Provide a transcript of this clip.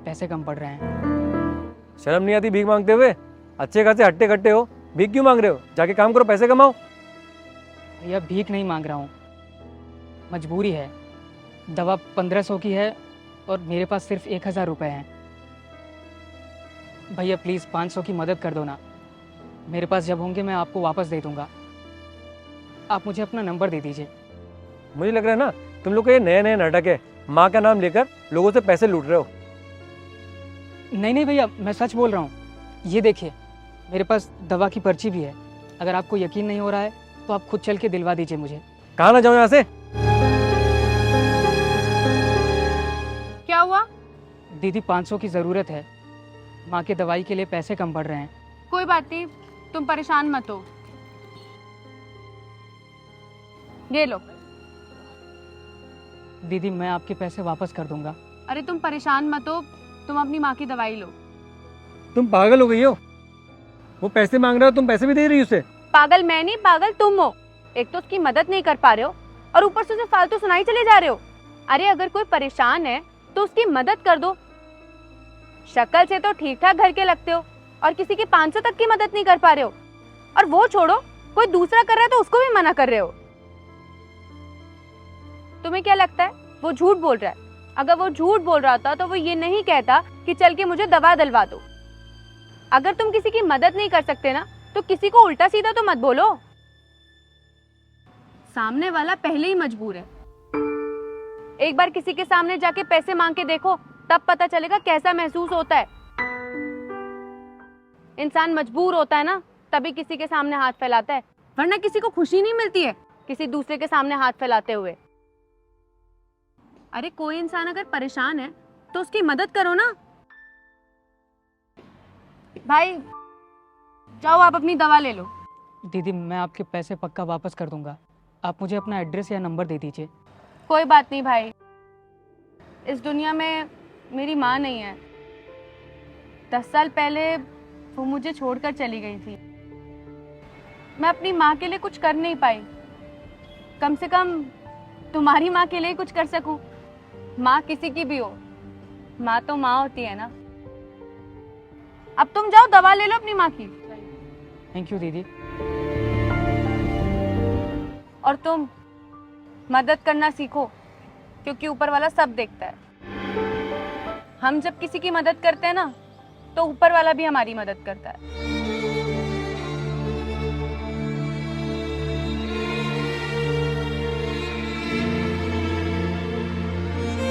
पैसे कम पड़ रहे हैं। शर्म नहीं आती भीख मांगते हुए? अच्छे खासे हट्टे कट्टे हो, भीख क्यों मांग रहे हो? जाके काम करो, पैसे कमाओ। भैया भीख नहीं मांग रहा हूँ, मजबूरी है। दवा 1500 की है और मेरे पास सिर्फ 1000 रुपये हैं। भैया प्लीज़ 500 की मदद कर दो ना। मेरे पास जब होंगे मैं आपको वापस दे दूँगा। आप मुझे अपना नंबर दे दीजिए। मुझे लग रहा है ना तुम लोग का ये नए नए नाटक है, माँ का नाम लेकर लोगों से पैसे लूट रहे हो। नहीं नहीं भैया, मैं सच बोल रहा हूँ। ये देखिए, मेरे पास दवा की पर्ची भी है। अगर आपको यकीन नहीं हो रहा है तो आप खुद चल के दिलवा दीजिए मुझे। कहाँ ना जाऊँ यहाँ से? क्या हुआ? दीदी 500 की ज़रूरत है, माँ के दवाई के लिए पैसे कम पड़ रहे हैं। कोई बात नहीं, तुम परेशान मत हो। ये लो। दीदी मैं आपके पैसे वापस कर दूंगा। अरे तुम परेशान मत हो, तुम अपनी माँ की दवाई लो। तुम पागल हो गई हो? वो पैसे मांग रहा हो, तुम पैसे भी दे रही हो उसे? पागल मैं नहीं, पागल तुम हो। एक तो उसकी मदद नहीं कर पा रहे हो और ऊपर से उसे फालतू सुनाई चले जा रहे हो। अरे अगर कोई परेशान है तो उसकी मदद कर दो। शक्ल से तो ठीक ठाक घर के लगते हो और किसी की 500 तक की मदद नहीं कर पा रहे हो। और वो छोड़ो, कोई दूसरा कर रहा है तो उसको भी मना कर रहे हो। तुम्हें क्या लगता है वो झूठ बोल रहा है? अगर वो झूठ बोल रहा था तो वो ये नहीं कहता कि चल के मुझे दवा दिलवा दो। अगर तुम किसी की मदद नहीं कर सकते ना तो किसी को उल्टा सीधा तो मत बोलो। सामने वाला पहले ही मजबूर है। एक बार किसी के सामने जाके पैसे मांग के देखो, तब पता चलेगा कैसा महसूस होता है। इंसान मजबूर होता है ना तभी किसी के सामने हाथ फैलाता है, वरना किसी को खुशी नहीं मिलती है किसी दूसरे के सामने हाथ फैलाते हुए। अरे कोई इंसान अगर परेशान है तो उसकी मदद करो ना। भाई जाओ, आप अपनी दवा ले लो। दीदी मैं आपके पैसे पक्का वापस कर दूंगा। आप मुझे अपना एड्रेस या नंबर दे दीजिए। कोई बात नहीं भाई, इस दुनिया में मेरी माँ नहीं है। 10 साल पहले वो मुझे छोड़कर चली गई थी। मैं अपनी माँ के लिए कुछ कर नहीं पाई। कम से कम तुम्हारी माँ के लिए कुछ कर सकूं। माँ किसी की भी हो, माँ तो माँ होती है ना। अब तुम जाओ, दवा ले लो अपनी माँ की। थैंक यू दीदी। और तुम मदद करना सीखो, क्योंकि ऊपर वाला सब देखता है। हम जब किसी की मदद करते हैं ना तो ऊपर वाला भी हमारी मदद करता है।